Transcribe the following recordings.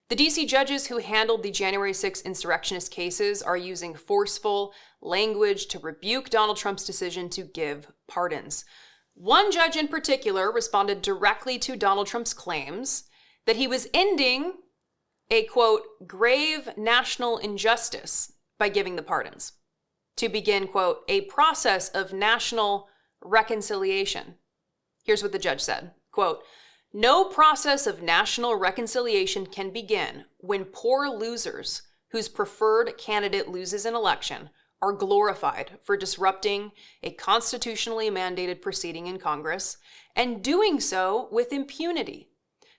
The DC judges who handled the January 6 insurrectionist cases are using forceful language to rebuke Donald Trump's decision to give pardons. One judge in particular responded directly to Donald Trump's claims that he was ending a, quote, grave national injustice by giving the pardons, to begin, quote, a process of national reconciliation. Here's what the judge said, quote, no process of national reconciliation can begin when poor losers whose preferred candidate loses an election are glorified for disrupting a constitutionally mandated proceeding in Congress and doing so with impunity.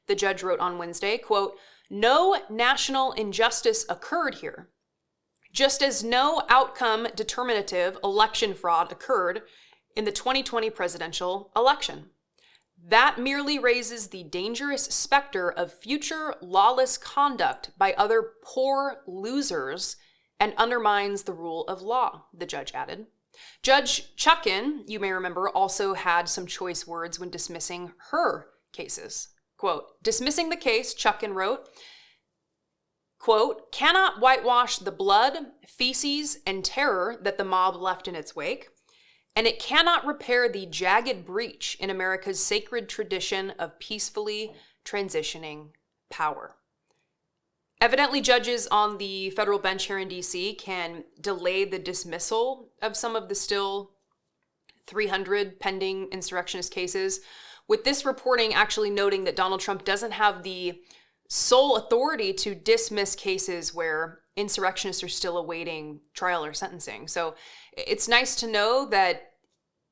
The judge wrote on Wednesday, quote, no national injustice occurred here, just as no outcome determinative election fraud occurred in the 2020 presidential election. That merely raises the dangerous specter of future lawless conduct by other poor losers and undermines the rule of law, the judge added. Judge Chutkan, you may remember, also had some choice words when dismissing her cases. Quote, dismissing the case, Chutkan wrote, quote, cannot whitewash the blood, feces, and terror that the mob left in its wake, and it cannot repair the jagged breach in America's sacred tradition of peacefully transitioning power. Evidently, judges on the federal bench here in DC can delay the dismissal of some of the still 300 pending insurrectionist cases, with this reporting actually noting that Donald Trump doesn't have the sole authority to dismiss cases where insurrectionists are still awaiting trial or sentencing. So it's nice to know that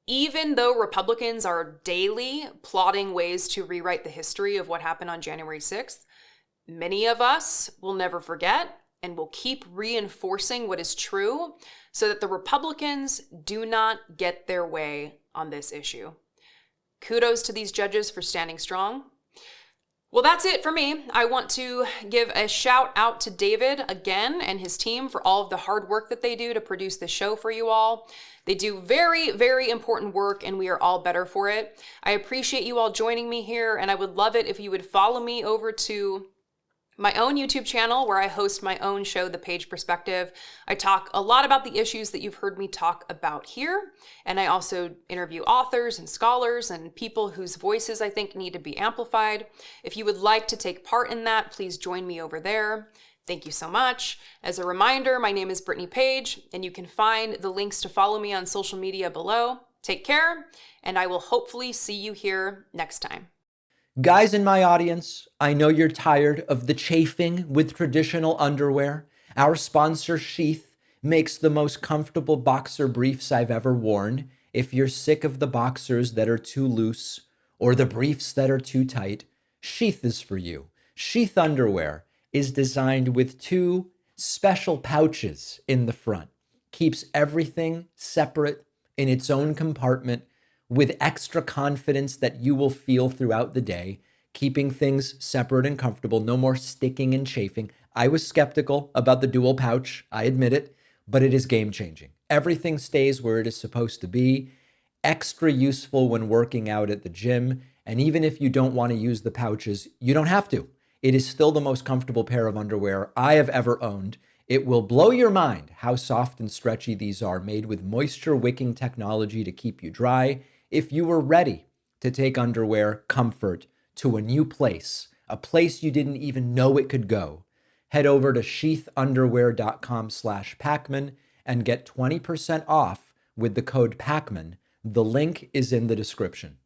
even though Republicans are daily plotting ways to rewrite the history of what happened on January 6th, many of us will never forget and will keep reinforcing what is true so that the Republicans do not get their way on this issue. Kudos to these judges for standing strong. Well, that's it for me. I want to give a shout out to David again and his team for all of the hard work that they do to produce this show for you all. They do very, very important work and we are all better for it. I appreciate you all joining me here and I would love it if you would follow me over to my own YouTube channel where I host my own show, The Page Perspective. I talk a lot about the issues that you've heard me talk about here. And I also interview authors and scholars and people whose voices I think need to be amplified. If you would like to take part in that, please join me over there. Thank you so much. As a reminder, my name is Brittany Page, and you can find the links to follow me on social media below. Take care, and I will hopefully see you here next time. Guys in my audience, I know you're tired of the chafing with traditional underwear. Our sponsor, Sheath, makes the most comfortable boxer briefs I've ever worn. If you're sick of the boxers that are too loose or the briefs that are too tight, Sheath is for you. Sheath underwear is designed with two special pouches in the front. Keeps everything separate in its own compartment with extra confidence that you will feel throughout the day, keeping things separate and comfortable, no more sticking and chafing. I was skeptical about the dual pouch, I admit it, but it is game-changing. Everything stays where it is supposed to be, extra useful when working out at the gym, and even if you don't want to use the pouches, you don't have to. It is still the most comfortable pair of underwear I have ever owned. It will blow your mind how soft and stretchy these are, made with moisture-wicking technology to keep you dry. If you were ready to take underwear comfort to a new place, a place you didn't even know it could go, head over to sheathunderwear.com/Pacman and get 20% off with the code Pacman. The link is in the description.